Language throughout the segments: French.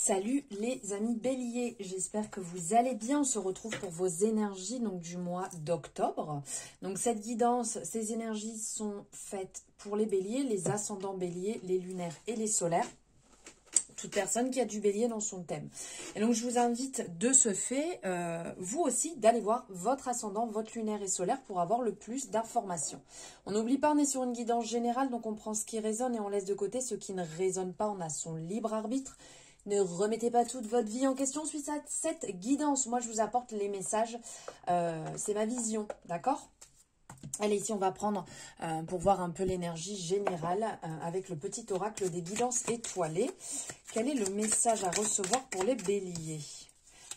Salut les amis béliers, j'espère que vous allez bien. On se retrouve pour vos énergies donc du mois d'octobre. Donc cette guidance, ces énergies sont faites pour les béliers, les ascendants béliers, les lunaires et les solaires. Toute personne qui a du bélier dans son thème. Et donc je vous invite de ce fait, vous aussi, d'aller voir votre ascendant, votre lunaire et solaire pour avoir le plus d'informations. On n'oublie pas, on est sur une guidance générale, donc on prend ce qui résonne et on laisse de côté ce qui ne résonne pas. On a son libre arbitre. Ne remettez pas toute votre vie en question suite à cette guidance. Moi, je vous apporte les messages. C'est ma vision, d'accord ? Allez, ici, on va prendre pour voir un peu l'énergie générale avec le petit oracle des guidances étoilées. Quel est le message à recevoir pour les béliers?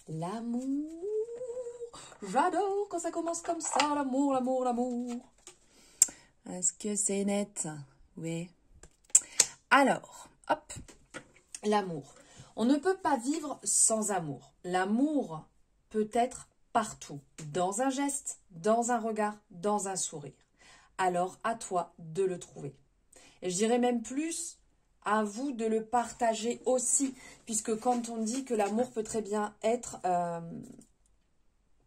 L'amour. J'adore quand ça commence comme ça. L'amour, l'amour, l'amour. Est-ce que c'est net? Oui. Alors, hop, l'amour. On ne peut pas vivre sans amour. L'amour peut être partout, dans un geste, dans un regard, dans un sourire. Alors, à toi de le trouver. Et je dirais même plus, à vous de le partager aussi, puisque quand on dit que l'amour peut très bien être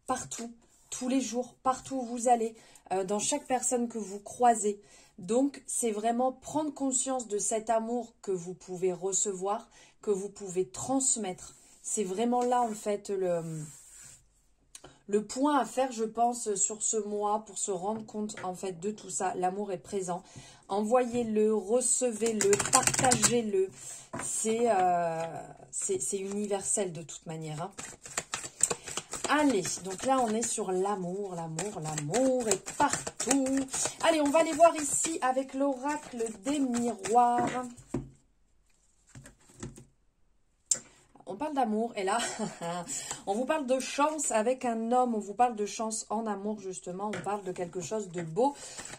partout, tous les jours, partout où vous allez, dans chaque personne que vous croisez. Donc, c'est vraiment prendre conscience de cet amour que vous pouvez recevoir, que vous pouvez transmettre. C'est vraiment là, en fait, le point à faire, je pense, sur ce mois pour se rendre compte, en fait, de tout ça. L'amour est présent. Envoyez-le, recevez-le, partagez-le. C'est universel de toute manière, hein. Allez, donc là, on est sur l'amour, l'amour, l'amour est partout. Allez, on va aller voir ici avec l'oracle des miroirs. On parle d'amour et là, on vous parle de chance avec un homme, on vous parle de chance en amour justement, on parle de quelque chose de beau,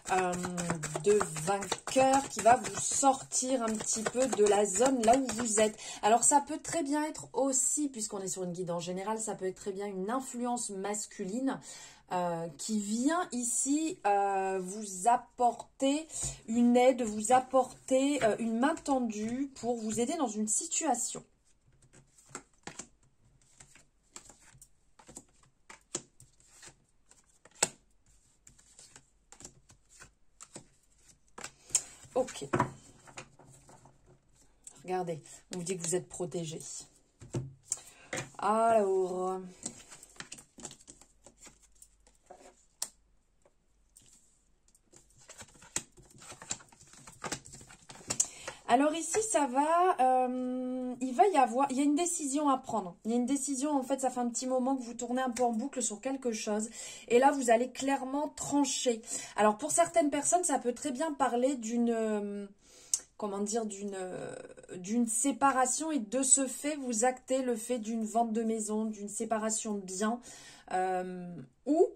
de vainqueur qui va vous sortir un petit peu de la zone là où vous êtes. Alors ça peut très bien être aussi, puisqu'on est sur une guidance générale, ça peut être très bien une influence masculine qui vient ici vous apporter une aide, vous apporter une main tendue pour vous aider dans une situation. Ok. Regardez, on vous dit que vous êtes protégé. Alors. Alors ici, ça va, il y a une décision à prendre. Il y a une décision, en fait, ça fait un petit moment que vous tournez un peu en boucle sur quelque chose. Et là, vous allez clairement trancher. Alors, pour certaines personnes, ça peut très bien parler d'une, comment dire, d'une séparation. Et de ce fait, vous actez le fait d'une vente de maison, d'une séparation de biens. Ou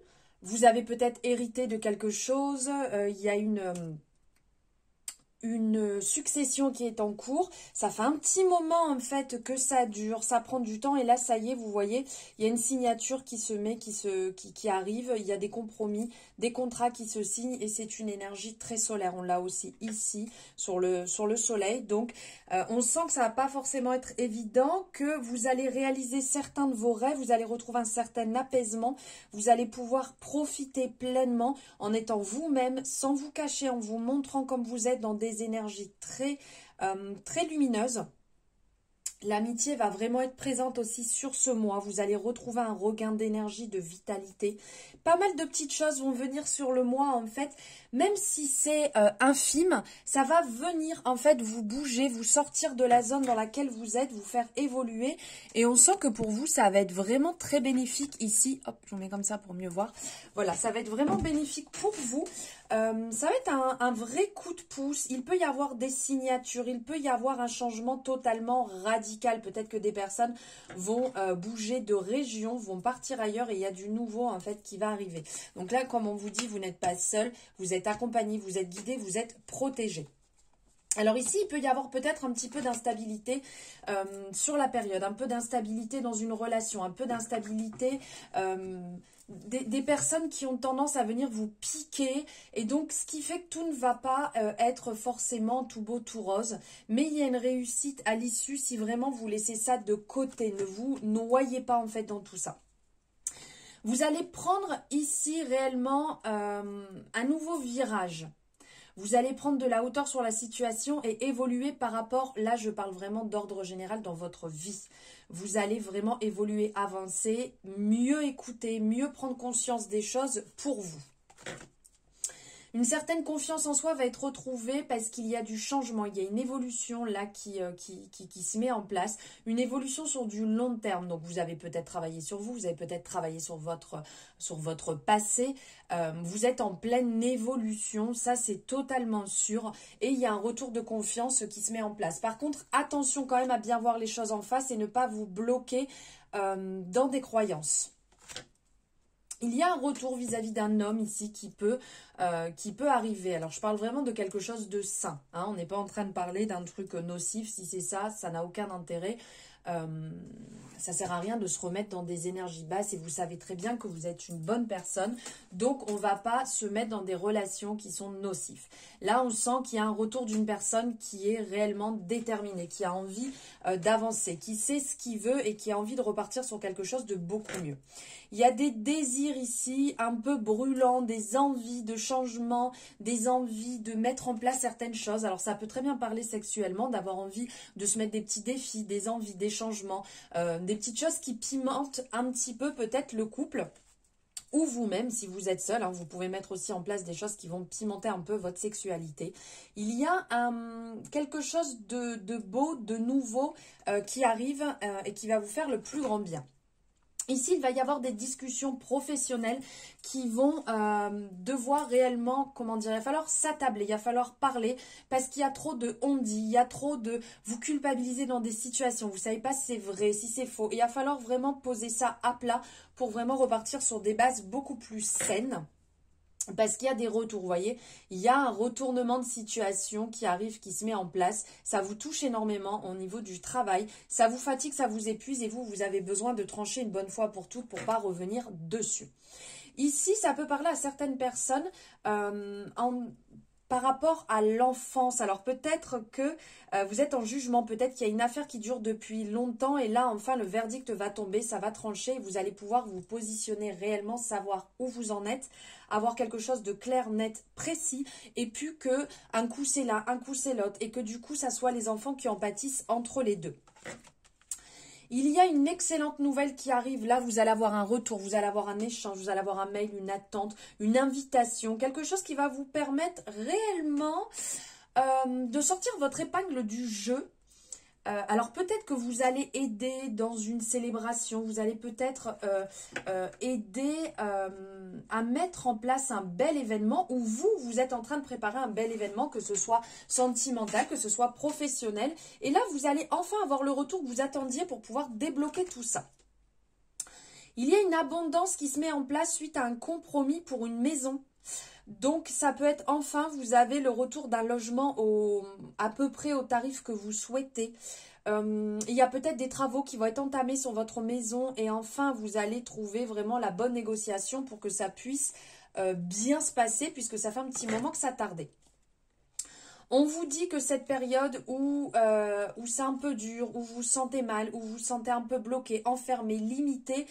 vous avez peut-être hérité de quelque chose. Il y a une succession qui est en cours, ça fait un petit moment en fait que ça dure, ça prend du temps et là ça y est, vous voyez, il y a une signature qui se met, qui arrive, il y a des compromis, des contrats qui se signent et c'est une énergie très solaire, on l'a aussi ici sur le soleil, donc on sent que ça va pas forcément être évident, que vous allez réaliser certains de vos rêves, vous allez retrouver un certain apaisement, vous allez pouvoir profiter pleinement en étant vous-même, sans vous cacher, en vous montrant comme vous êtes dans des énergies très lumineuses. L'amitié va vraiment être présente aussi sur ce mois. Vous allez retrouver un regain d'énergie, de vitalité. Pas mal de petites choses vont venir sur le mois en fait. Même si c'est infime, ça va venir en fait vous bouger, vous sortir de la zone dans laquelle vous êtes, vous faire évoluer. Et on sent que pour vous, ça va être vraiment très bénéfique ici. Hop, je vous mets comme ça pour mieux voir. Voilà, ça va être vraiment bénéfique pour vous. Ça va être un vrai coup de pouce. Il peut y avoir des signatures, il peut y avoir un changement totalement radical. Peut-être que des personnes vont bouger de région, vont partir ailleurs et il y a du nouveau en fait qui va arriver. Donc là, comme on vous dit, vous n'êtes pas seul, vous êtes accompagné, vous êtes guidé, vous êtes protégé. Alors ici, il peut y avoir peut-être un petit peu d'instabilité sur la période, un peu d'instabilité dans une relation, un peu d'instabilité, des personnes qui ont tendance à venir vous piquer. Et donc, ce qui fait que tout ne va pas être forcément tout beau, tout rose. Mais il y a une réussite à l'issue si vraiment vous laissez ça de côté. Ne vous noyez pas en fait dans tout ça. Vous allez prendre ici réellement un nouveau virage. Vous allez prendre de la hauteur sur la situation et évoluer par rapport, là je parle vraiment d'ordre général dans votre vie. Vous allez vraiment évoluer, avancer, mieux écouter, mieux prendre conscience des choses pour vous. Une certaine confiance en soi va être retrouvée parce qu'il y a du changement, il y a une évolution là qui se met en place, une évolution sur du long terme. Donc vous avez peut-être travaillé sur vous, vous avez peut-être travaillé sur votre passé, vous êtes en pleine évolution, ça c'est totalement sûr. Et il y a un retour de confiance qui se met en place. Par contre, attention quand même à bien voir les choses en face et ne pas vous bloquer dans des croyances. Il y a un retour vis-à-vis d'un homme ici qui peut arriver. Alors, je parle vraiment de quelque chose de sain. Hein. On n'est pas en train de parler d'un truc nocif. Si c'est ça, ça n'a aucun intérêt. Ça sert à rien de se remettre dans des énergies basses et vous savez très bien que vous êtes une bonne personne. Donc, on ne va pas se mettre dans des relations qui sont nocives. Là, on sent qu'il y a un retour d'une personne qui est réellement déterminée, qui a envie d'avancer, qui sait ce qu'il veut et qui a envie de repartir sur quelque chose de beaucoup mieux. Il y a des désirs ici un peu brûlants, des envies de changement, des envies de mettre en place certaines choses. Alors ça peut très bien parler sexuellement, d'avoir envie de se mettre des petits défis, des envies, des changements, des petites choses qui pimentent un petit peu peut-être le couple. Ou vous-même, si vous êtes seul, hein, vous pouvez mettre aussi en place des choses qui vont pimenter un peu votre sexualité. Il y a quelque chose de beau, de nouveau qui arrive et qui va vous faire le plus grand bien. Ici, il va y avoir des discussions professionnelles qui vont devoir réellement, comment dire, il va falloir s'attabler, il va falloir parler parce qu'il y a trop de on-dit, il y a trop de vous culpabiliser dans des situations, vous ne savez pas si c'est vrai, si c'est faux. Et il va falloir vraiment poser ça à plat pour vraiment repartir sur des bases beaucoup plus saines. Parce qu'il y a des retours, vous voyez, il y a un retournement de situation qui arrive, qui se met en place. Ça vous touche énormément au niveau du travail. Ça vous fatigue, ça vous épuise et vous avez besoin de trancher une bonne fois pour toutes pour ne pas revenir dessus. Ici, ça peut parler à certaines personnes par rapport à l'enfance. Alors peut-être que vous êtes en jugement, peut-être qu'il y a une affaire qui dure depuis longtemps et là enfin le verdict va tomber, ça va trancher et vous allez pouvoir vous positionner réellement, savoir où vous en êtes, avoir quelque chose de clair, net, précis et puis que un coup c'est là, un coup c'est l'autre et que du coup ça soit les enfants qui en pâtissent entre les deux. Il y a une excellente nouvelle qui arrive. Là, vous allez avoir un retour, vous allez avoir un échange, vous allez avoir un mail, une attente, une invitation. Quelque chose qui va vous permettre réellement de sortir votre épingle du jeu. Alors peut-être que vous allez aider dans une célébration, vous allez peut-être aider à mettre en place un bel événement où vous êtes en train de préparer un bel événement, que ce soit sentimental, que ce soit professionnel. Et là, vous allez enfin avoir le retour que vous attendiez pour pouvoir débloquer tout ça. Il y a une abondance qui se met en place suite à un compromis pour une maison. Donc, ça peut être enfin, vous avez le retour d'un logement à peu près au tarif que vous souhaitez. Il y a peut-être des travaux qui vont être entamés sur votre maison et enfin, vous allez trouver vraiment la bonne négociation pour que ça puisse bien se passer puisque ça fait un petit moment que ça tardait. On vous dit que cette période où c'est un peu dur, où vous vous sentez mal, où vous vous sentez un peu bloqué, enfermé, limité,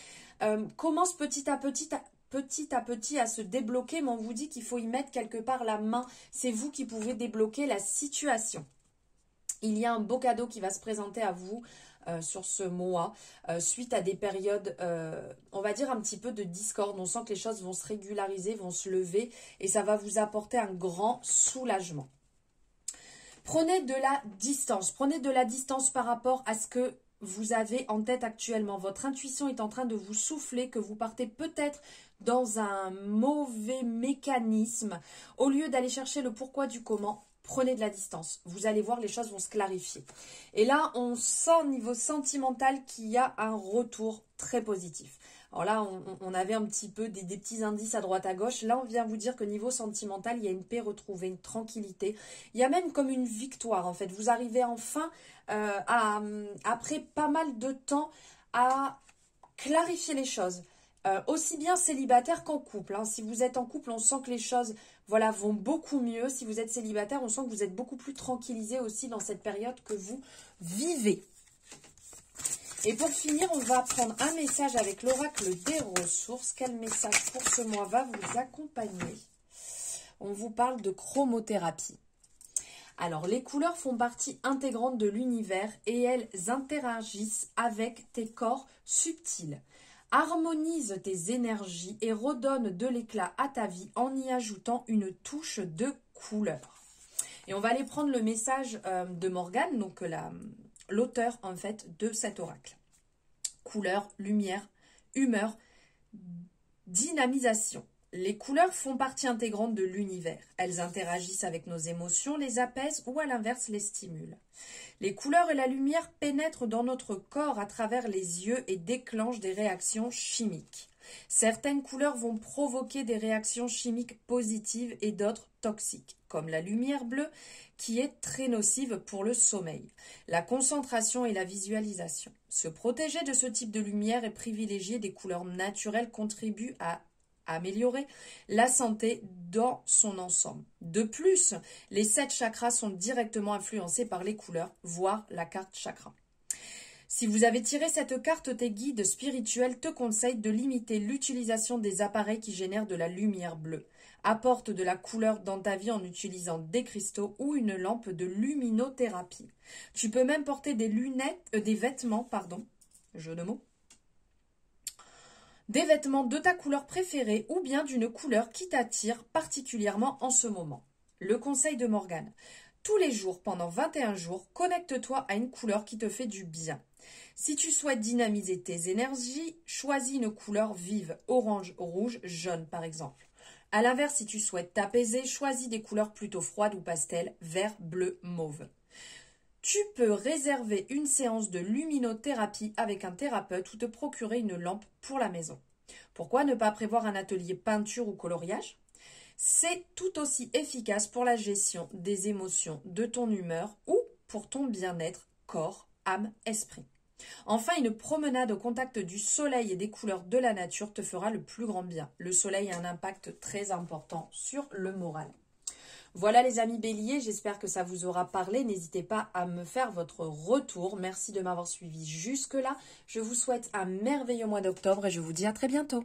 commence petit à petit à se débloquer, mais on vous dit qu'il faut y mettre quelque part la main. C'est vous qui pouvez débloquer la situation. Il y a un beau cadeau qui va se présenter à vous sur ce mois, suite à des périodes, on va dire un petit peu de discorde. On sent que les choses vont se régulariser, vont se lever et ça va vous apporter un grand soulagement. Prenez de la distance par rapport à ce que vous avez en tête actuellement. Votre intuition est en train de vous souffler que vous partez peut-être dans un mauvais mécanisme. Au lieu d'aller chercher le pourquoi du comment, prenez de la distance. Vous allez voir, les choses vont se clarifier. Et là, on sent au niveau sentimental qu'il y a un retour très positif. Alors là, on avait un petit peu des petits indices à droite à gauche. Là, on vient vous dire que niveau sentimental, il y a une paix retrouvée, une tranquillité. Il y a même comme une victoire, en fait. Vous arrivez enfin, après pas mal de temps, à clarifier les choses. Aussi bien célibataire qu'en couple. Hein. Si vous êtes en couple, on sent que les choses voilà, vont beaucoup mieux. Si vous êtes célibataire, on sent que vous êtes beaucoup plus tranquillisé aussi dans cette période que vous vivez. Et pour finir, on va prendre un message avec l'oracle des ressources. Quel message pour ce mois va vous accompagner? On vous parle de chromothérapie. Alors, les couleurs font partie intégrante de l'univers et elles interagissent avec tes corps subtils. Harmonise tes énergies et redonne de l'éclat à ta vie en y ajoutant une touche de couleur. Et on va aller prendre le message de Morgane, donc l'auteur en fait de cet oracle. Couleur, lumière, humeur, dynamisation. Les couleurs font partie intégrante de l'univers. Elles interagissent avec nos émotions, les apaisent ou à l'inverse les stimulent. Les couleurs et la lumière pénètrent dans notre corps à travers les yeux et déclenchent des réactions chimiques. Certaines couleurs vont provoquer des réactions chimiques positives et d'autres toxiques, comme la lumière bleue qui est très nocive pour le sommeil, la concentration et la visualisation. Se protéger de ce type de lumière et privilégier des couleurs naturelles contribue à améliorer la santé dans son ensemble. De plus, les 7 chakras sont directement influencés par les couleurs, voire la carte chakra. Si vous avez tiré cette carte, tes guides spirituels te conseillent de limiter l'utilisation des appareils qui génèrent de la lumière bleue. Apporte de la couleur dans ta vie en utilisant des cristaux ou une lampe de luminothérapie. Tu peux même porter des vêtements, jeu de mots, des vêtements de ta couleur préférée ou bien d'une couleur qui t'attire particulièrement en ce moment. Le conseil de Morgane. Tous les jours, pendant 21 jours, connecte-toi à une couleur qui te fait du bien. Si tu souhaites dynamiser tes énergies, choisis une couleur vive, orange, rouge, jaune par exemple. A l'inverse, si tu souhaites t'apaiser, choisis des couleurs plutôt froides ou pastel, vert, bleu, mauve. Tu peux réserver une séance de luminothérapie avec un thérapeute ou te procurer une lampe pour la maison. Pourquoi ne pas prévoir un atelier peinture ou coloriage? C'est tout aussi efficace pour la gestion des émotions, de ton humeur ou pour ton bien-être, corps, âme, esprit. Enfin, une promenade au contact du soleil et des couleurs de la nature te fera le plus grand bien. Le soleil a un impact très important sur le moral. Voilà les amis béliers, j'espère que ça vous aura parlé. N'hésitez pas à me faire votre retour. Merci de m'avoir suivi jusque-là. Je vous souhaite un merveilleux mois d'octobre et je vous dis à très bientôt.